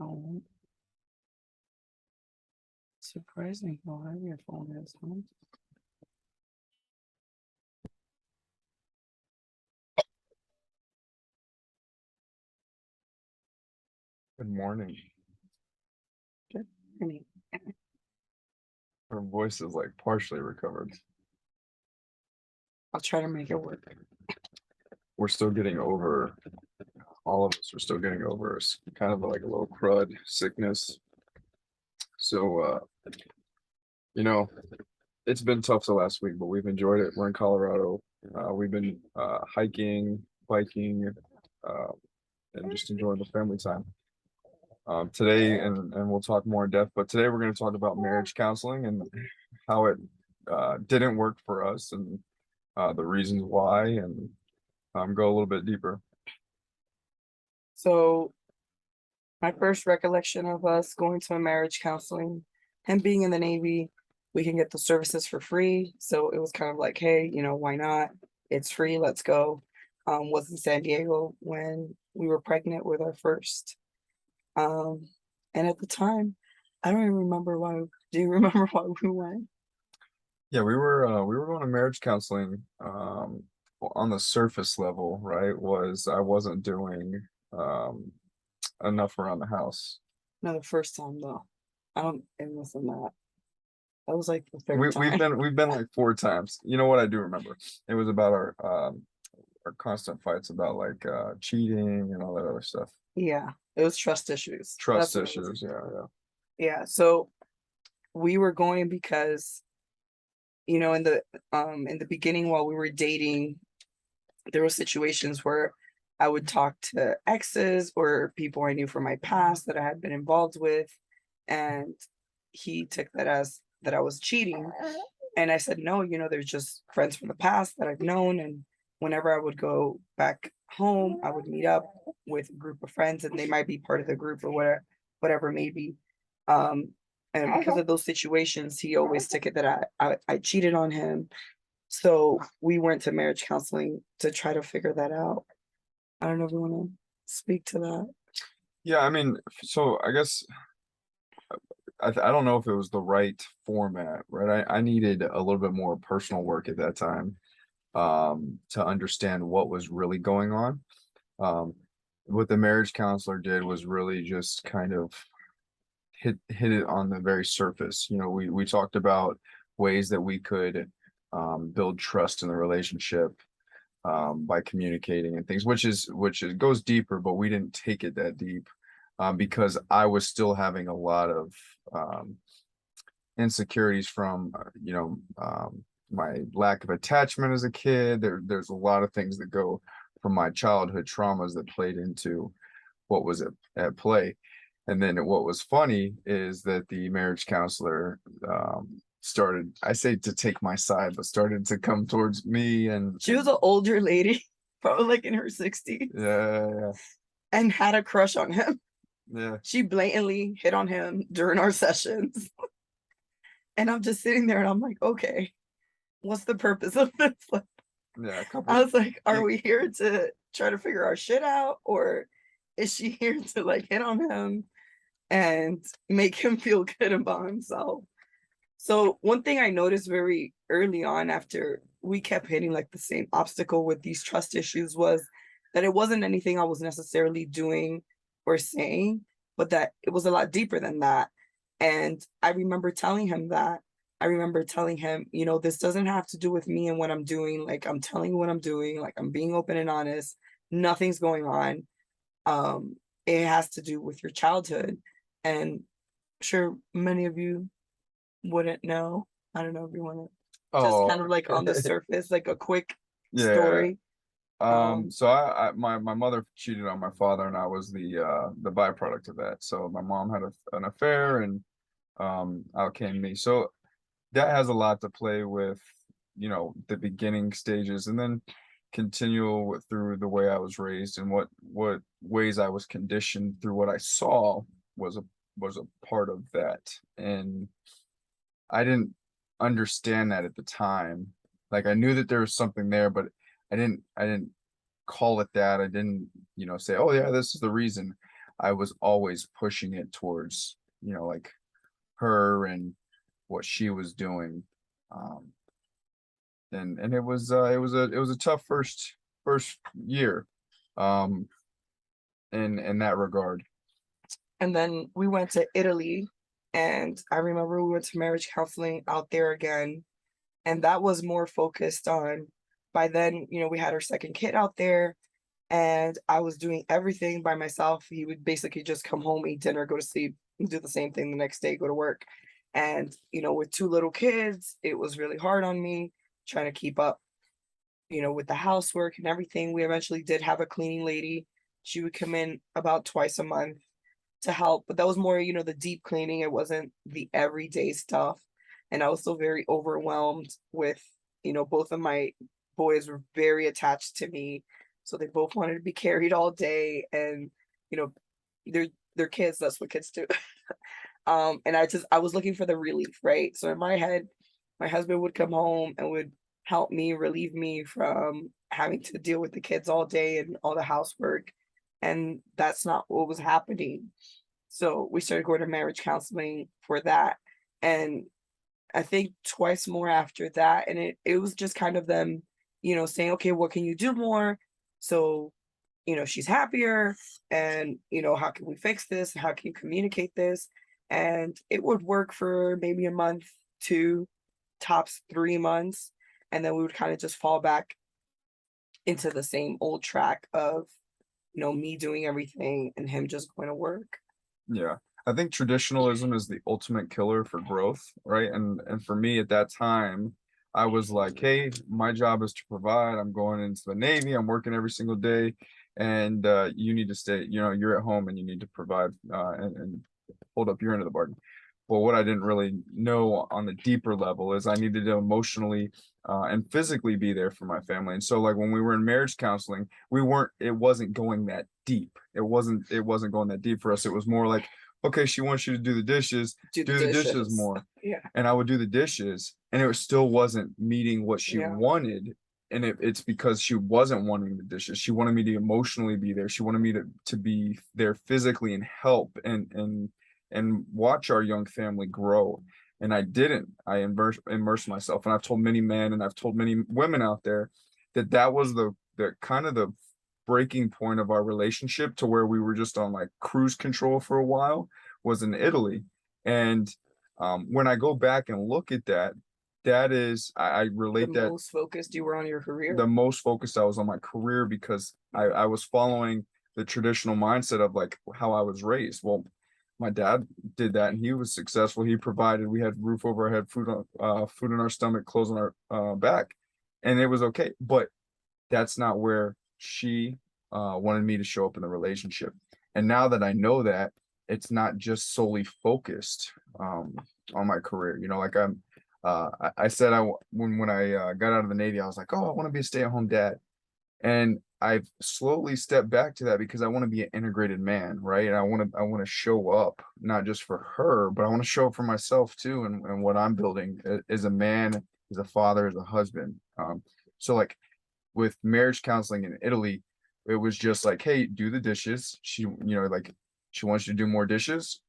Oh, surprising how heavy your phone is, huh? Good morning. Good. I mean, Her voice is like partially recovered. I'll try to make it work. We're still getting over, all of us are still getting over kind of like a little crud sickness. So, you know, it's been tough the last week, but we've enjoyed it. We're in Colorado. We've been hiking, biking, uh, and just enjoying the family time. Today, and we'll talk more in depth, but today we're going to talk about marriage counseling and how it didn't work for us and the reasons why, and go a little bit deeper. So, my first recollection of us going to a marriage counseling, him being in the Navy, we can get the services for free. So it was kind of like, hey, why not? It's free, let's go. Was in San Diego when we were pregnant with our first. Um, and at the time, I don't even remember why. Do you remember why we went? Yeah, we were going to marriage counseling. On the surface level, right, was I wasn't doing um enough around the house. No, the first time though. I don't. It wasn't that. That was like the third We've time. been we've been like 4 times. You know what I do remember? It was about our constant fights about like cheating and all that other stuff. Yeah, it was trust issues. That's Trust what it was. issues, yeah, yeah. Yeah. So we were going because in the beginning while we were dating, there were situations where I would talk to exes or people I knew from my past that I had been involved with, and he took that as that I was cheating. And I said, no, they're just friends from the past that I've known. And whenever I would go back home, I would meet up with a group of friends and they might be part of the group or whatever maybe. Um, and because of those situations, he always took it that I cheated on him. So we went to marriage counseling to try to figure that out. I don't know if you want to speak to that. Yeah, I mean, so I guess I don't know if it was the right format, right? I needed a little bit more personal work at that time, to understand what was really going on. Um, what the marriage counselor did was really just kind of hit it on the very surface. You know, we talked about ways that we could build trust in the relationship, by communicating and things, which is goes deeper, but we didn't take it that deep, because I was still having a lot of um, insecurities from my lack of attachment as a kid. There's a lot of things that go from my childhood traumas that played into what was at play. And then what was funny is that the marriage counselor started, I say to take my side, but started to come towards me and She was an older lady, probably like in her 60s, yeah, and had a crush on him. yeah, She blatantly hit on him during our sessions. And I'm just sitting there and I'm like, okay, what's the purpose of this? Like, yeah, a I couple. was like, are it- we here to try to figure our shit out? Or is she here to like hit on him and make him feel good about himself? So one thing I noticed very early on after we kept hitting like the same obstacle with these trust issues was that it wasn't anything I was necessarily doing or saying, but that it was a lot deeper than that. And I remember telling him that. I remember telling him, this doesn't have to do with me and what I'm doing. Like I'm telling you what I'm doing, like I'm being open and honest. Nothing's going on. Um, it has to do with your childhood. And sure, many of you wouldn't know. I don't know if you want to just Oh, kind of like on the surface, like a quick yeah. story. Um, So my mother cheated on my father, and I was the byproduct of that. So my mom had an affair, and out came me. So that has a lot to play with, the beginning stages, and then continue through the way I was raised and what ways I was conditioned through what I saw was a part of that. And I didn't understand that at the time. Like I knew that there was something there, but I didn't call it that. I didn't, say, oh yeah, this is the reason. I was always pushing it towards, like her and what she was doing. Um, and it was a tough first year, um, in that regard. And then we went to Italy, and I remember we went to marriage counseling out there again, and that was more focused on, by then, we had our second kid out there, and I was doing everything by myself. He would basically just come home, eat dinner, go to sleep, and do the same thing the next day, go to work. And, with two little kids, it was really hard on me trying to keep up, with the housework and everything. We eventually did have a cleaning lady. She would come in about twice a month to help, but that was more, the deep cleaning. It wasn't the everyday stuff. And I was still very overwhelmed with, both of my boys were very attached to me. So they both wanted to be carried all day. And, you know, they're kids, that's what kids do. And I was looking for the relief, right? So in my head, my husband would come home and would help me relieve me from having to deal with the kids all day and all the housework. And that's not what was happening. So we started going to marriage counseling for that. And I think twice more after that. And it was just kind of them, saying, okay, what can you do more? So, she's happier. And, how can we fix this? How can you communicate this? And it would work for maybe a month, two, tops 3 months. And then we would kind of just fall back into the same old track of, me doing everything and him just going to work. Yeah. I think traditionalism is the ultimate killer for growth, right? And for me at that time, I was like, hey, my job is to provide. I'm going into the Navy, I'm working every single day, and you need to stay, you're at home and you need to provide and hold up your end of the bargain. Well, what I didn't really know on the deeper level is I needed to emotionally and physically be there for my family. And so, like when we were in marriage counseling, it wasn't going that deep. It wasn't going that deep for us. It was more like, okay, she wants you to do the dishes, Do the do the dishes dishes. more. Yeah. And I would do the dishes, and still wasn't meeting what she Yeah. wanted. And it's because she wasn't wanting the dishes. She wanted me to emotionally be there. She wanted me to be there physically and help and watch our young family grow. And I didn't. I immersed myself. And I've told many men and I've told many women out there that was the kind of the breaking point of our relationship, to where we were just on like cruise control for a while, was in Italy. And when I go back and look at that, that is, I The relate that most focused you were on your the career. most focused I was on my career, because I was following the traditional mindset of like how I was raised. Well, my dad did that and he was successful. He provided, we had roof over our head, food in our stomach, clothes on our back, and it was okay. But that's not where she wanted me to show up in the relationship. And now that I know that, it's not just solely focused on my career. Like I said, when I got out of the Navy, I was like, oh, I want to be a stay-at-home dad. And I've slowly stepped back to that because I want to be an integrated man, right? And I want to show up not just for her, but I want to show up for myself too, and what I'm building as a man, as a father, as a husband. So like with marriage counseling in Italy, it was just like, hey, do the dishes. Like she wants you to do more dishes.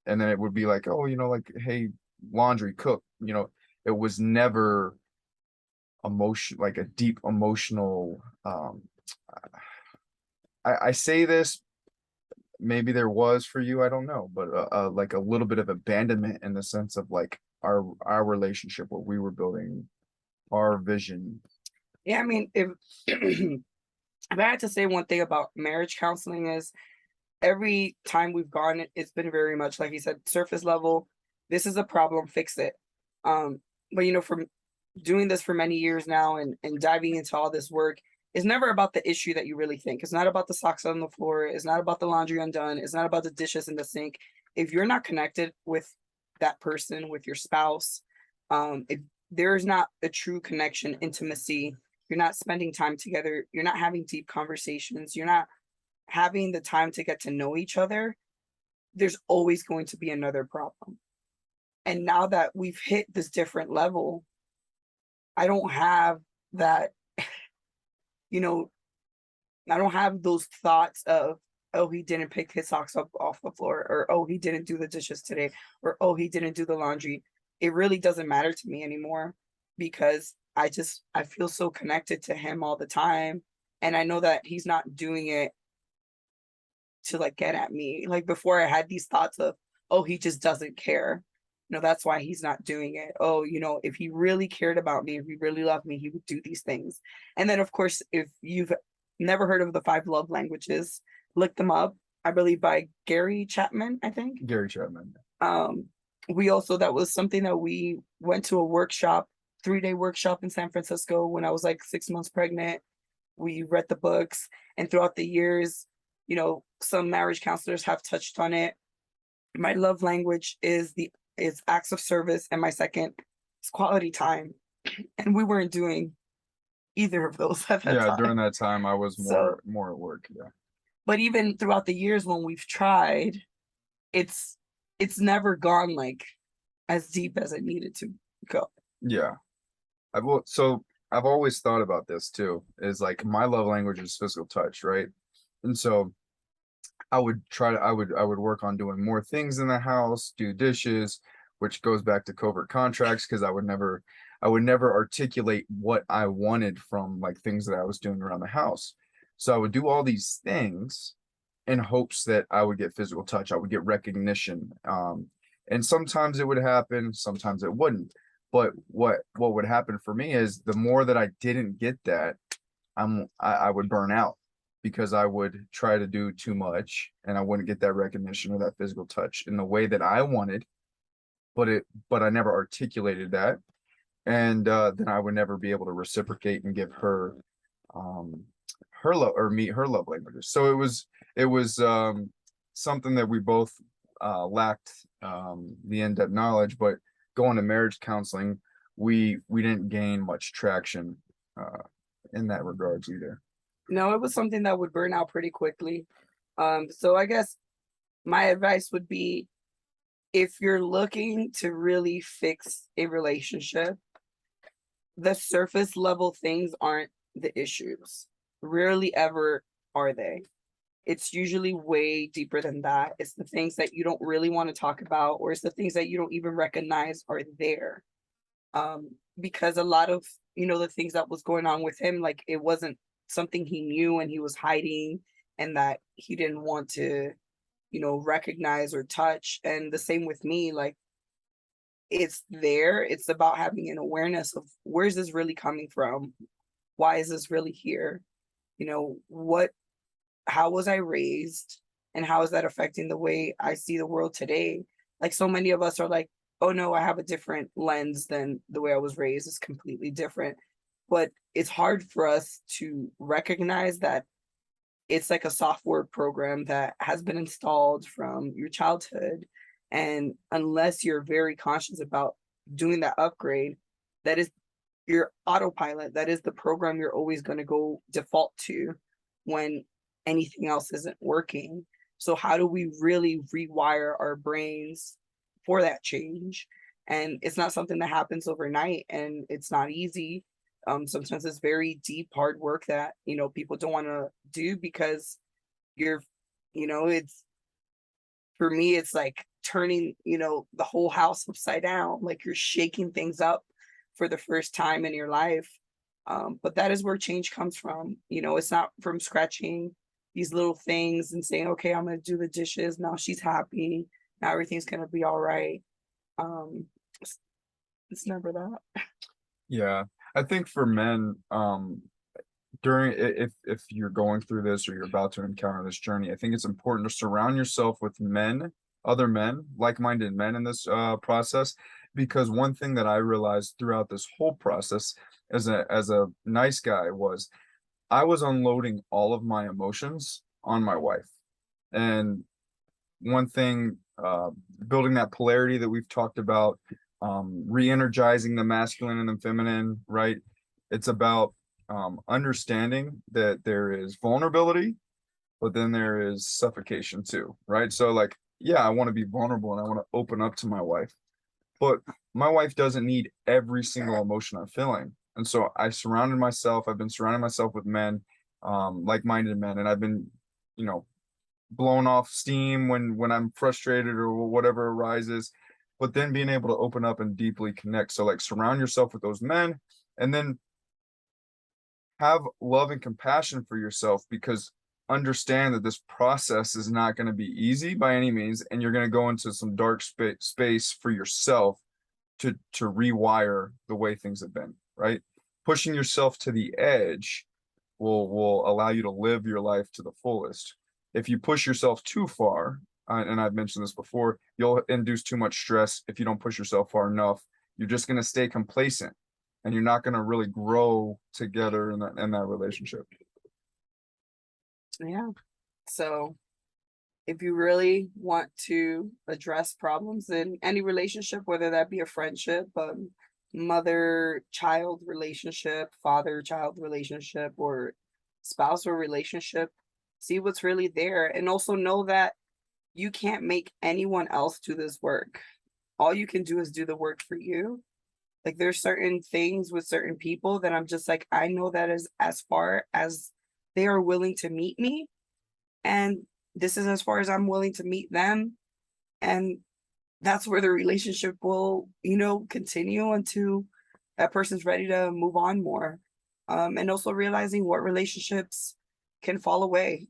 And then it would be like, oh, like, hey, laundry, cook. It was never emotion, like a deep emotional. I say this, maybe there was for you, I don't know, but like a little bit of abandonment in the sense of like our relationship, what we were building, our vision. Yeah, I mean, if if I had to say one thing about marriage counseling is every time we've gone, it's been very much like you said, surface level. This is a problem, fix it. But from doing this for many years now and diving into all this work, it's never about the issue that you really think. It's not about the socks on the floor. It's not about the laundry undone. It's not about the dishes in the sink. If you're not connected with that person, with your spouse, if there is not a true connection, intimacy, you're not spending time together, you're not having deep conversations, you're not having the time to get to know each other, there's always going to be another problem. And now that we've hit this different level, I don't have that, you know, I don't have those thoughts of, oh, he didn't pick his socks up off the floor, or oh, he didn't do the dishes today, or oh, he didn't do the laundry. It really doesn't matter to me anymore because I feel so connected to him all the time. And I know that he's not doing it to like get at me. Like before I had these thoughts of, oh, he just doesn't care. That's why he's not doing it. Oh, if he really cared about me, if he really loved me, he would do these things. And then of course, if you've never heard of the five love languages, look them up. I believe by Gary Chapman, I think. Gary Chapman. Um, we also, that was something that we went to a workshop, 3-day workshop in San Francisco when I was like 6 months pregnant. We read the books, and throughout the years, some marriage counselors have touched on it. My love language is acts of service, and my second is quality time. And we weren't doing either of those at that Yeah, time. during that time I was So, more at work. Yeah. but even throughout the years when we've tried, it's never gone like as deep as it needed to go. Yeah. I've always thought about this too, is like my love language is physical touch, right? And so I would work on doing more things in the house, do dishes, which goes back to covert contracts because I would never articulate what I wanted from like things that I was doing around the house. So I would do all these things in hopes that I would get physical touch, I would get recognition. And sometimes it would happen, sometimes it wouldn't. But what would happen for me is the more that I didn't get that, I would burn out because I would try to do too much and I wouldn't get that recognition or that physical touch in the way that I wanted, but I never articulated that. And then I would never be able to reciprocate and give her her love or meet her love languages. So it was something that we both lacked the in-depth knowledge, but going to marriage counseling, we didn't gain much traction in that regards either. No, it was something that would burn out pretty quickly. So I guess my advice would be, if you're looking to really fix a relationship, the surface level things aren't the issues. Rarely ever are they. It's usually way deeper than that. It's the things that you don't really want to talk about, or it's the things that you don't even recognize are there. Because a lot of, the things that was going on with him, like it wasn't something he knew and he was hiding and that he didn't want to, recognize or touch. And the same with me, like it's there. It's about having an awareness of, where's this really coming from? Why is this really here? What how was I raised, and how is that affecting the way I see the world today? Like so many of us are like, oh no, I have a different lens than the way I was raised. It's completely different. But it's hard for us to recognize that it's like a software program that has been installed from your childhood. And unless you're very conscious about doing that upgrade, that is your autopilot. That is the program you're always going to go default to when anything else isn't working. So how do we really rewire our brains for that change? And it's not something that happens overnight, and it's not easy. Sometimes it's very deep, hard work that, people don't want to do because you're, it's, for me, it's like turning, the whole house upside down, like you're shaking things up for the first time in your life. But that is where change comes from. It's not from scratching these little things and saying, okay, I'm going to do the dishes. Now she's happy. Now everything's going to be all right. It's, it's never that. Yeah, I think for men, during if you're going through this or you're about to encounter this journey, I think it's important to surround yourself with other men, like-minded men in this process, because one thing that I realized throughout this whole process as a nice guy was I was unloading all of my emotions on my wife. And one thing, building that polarity that we've talked about, re-energizing the masculine and the feminine, right? It's about understanding that there is vulnerability, but then there is suffocation too, right? So like, yeah, I want to be vulnerable and I want to open up to my wife, but my wife doesn't need every single emotion I'm feeling. And so I've been surrounding myself with men like-minded men, and I've been, you know, blown off steam when I'm frustrated or whatever arises, but then being able to open up and deeply connect. So like surround yourself with those men, and then have love and compassion for yourself, because understand that this process is not going to be easy by any means, and you're going to go into some dark space for yourself to rewire the way things have been, right? Pushing yourself to the edge will allow you to live your life to the fullest. If you push yourself too far, and I've mentioned this before, you'll induce too much stress. If you don't push yourself far enough, you're just going to stay complacent, and you're not going to really grow together in that relationship. Yeah. So if you really want to address problems in any relationship, whether that be a friendship, mother-child relationship, father-child relationship, or spousal relationship, see what's really there. And also know that you can't make anyone else do this work. All you can do is do the work for you. Like there's certain things with certain people that I'm just like, I know that is as far as they are willing to meet me. And this is as far as I'm willing to meet them. And that's where the relationship will, continue until that person's ready to move on more. And also realizing what relationships can fall away,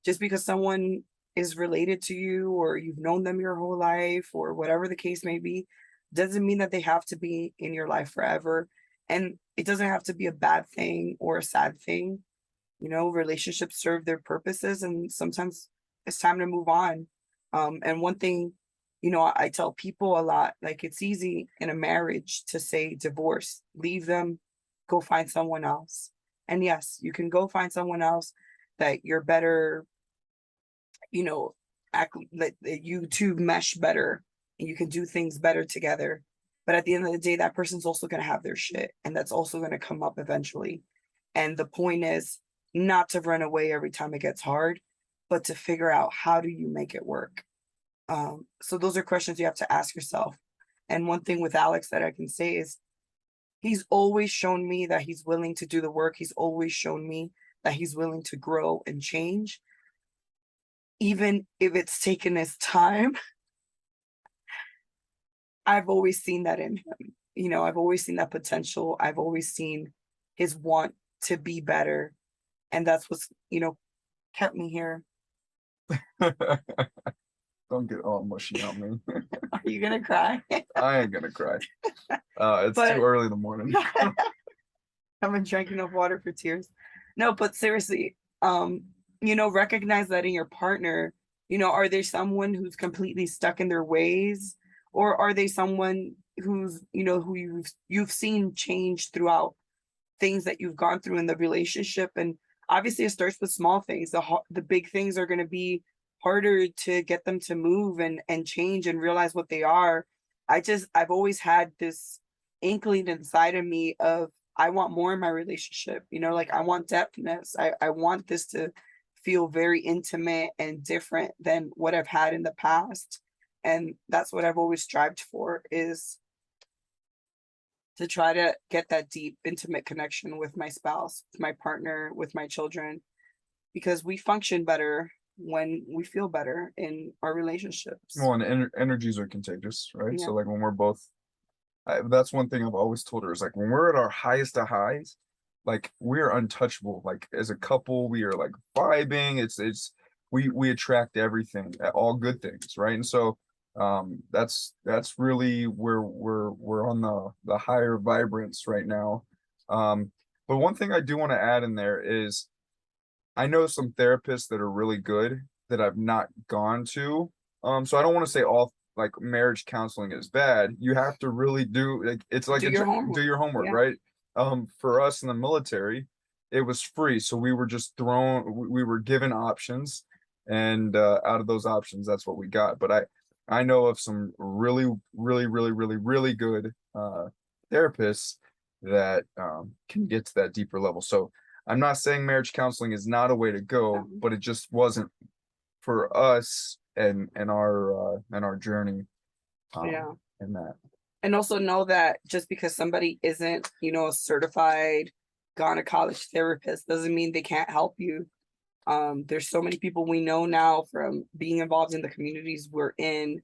just because someone is related to you or you've known them your whole life or whatever the case may be, doesn't mean that they have to be in your life forever. And it doesn't have to be a bad thing or a sad thing. Relationships serve their purposes, and sometimes it's time to move on. And one thing, I tell people a lot, like it's easy in a marriage to say divorce, leave them, go find someone else. And yes, you can go find someone else that you're better, you know, act that you two mesh better and you can do things better together. But at the end of the day, that person's also going to have their shit, and that's also going to come up eventually. And the point is not to run away every time it gets hard, but to figure out how do you make it work. So those are questions you have to ask yourself. And one thing with Alex that I can say is he's always shown me that he's willing to do the work. He's always shown me that he's willing to grow and change, even if it's taken his time. I've always seen that in him. I've always seen that potential. I've always seen his want to be better. And that's what's, kept me here. Don't get all mushy on me. Are you gonna cry? I ain't gonna cry. It's But- too early in the morning. Haven't drank enough water for tears. No, but seriously, recognize that in your partner, are they someone who's completely stuck in their ways? Or are they someone who's, who you've seen change throughout things that you've gone through in the relationship? And obviously it starts with small things. The big things are going to be harder to get them to move and change and realize what they are. I've always had this inkling inside of me of I want more in my relationship, like I want depthness. I want this to feel very intimate and different than what I've had in the past. And that's what I've always strived for, is to try to get that deep, intimate connection with my spouse, with my partner, with my children, because we function better when we feel better in our relationships. Well, and energies are contagious, right? Yeah. So like when we're both, that's one thing I've always told her, is like when we're at our highest of highs, like we're untouchable. Like as a couple, we are like vibing. We attract everything, all good things, right? And so that's really where we're on the higher vibrance right now. But one thing I do want to add in there is I know some therapists that are really good that I've not gone to. So I don't want to say all like marriage counseling is bad. You have to really do like it's like Do your homework. do your homework, Yeah. right? For us in the military, it was free, so we were just we were given options, and out of those options, that's what we got. But I know of some really, really, really, really, really good therapists that can get to that deeper level. So I'm not saying marriage counseling is not a way to go, but it just wasn't for us and our journey. Yeah. In that. And also know that just because somebody isn't, a certified gynecologist therapist doesn't mean they can't help you. There's so many people we know now from being involved in the communities we're in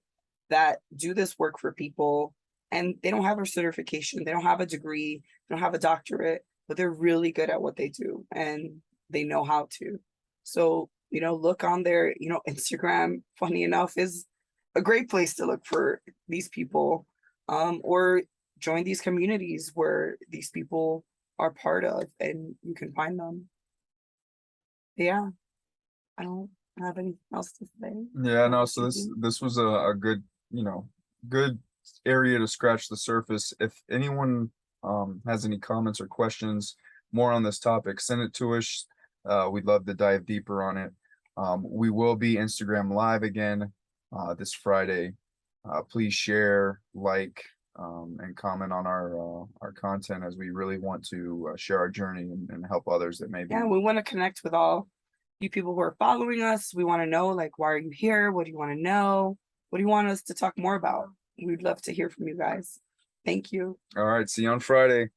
that do this work for people, and they don't have a certification, they don't have a degree, they don't have a doctorate, but they're really good at what they do and they know how to. So, look on their, Instagram, funny enough, is a great place to look for these people, or join these communities where these people are part of and you can find them. Yeah, I don't have anything else to say. Yeah, no, What so you this think? this was a good, good area to scratch the surface. If anyone has any comments or questions more on this topic, send it to us. We'd love to dive deeper on it. We will be Instagram live again this Friday. Please share, like, and comment on our content, as we really want to share our journey and help others that may be. Yeah, we want to connect with all you people who are following us. We want to know, like, why are you here? What do you want to know? What do you want us to talk more about? We'd love to hear from you guys. Thank you. All right, see you on Friday.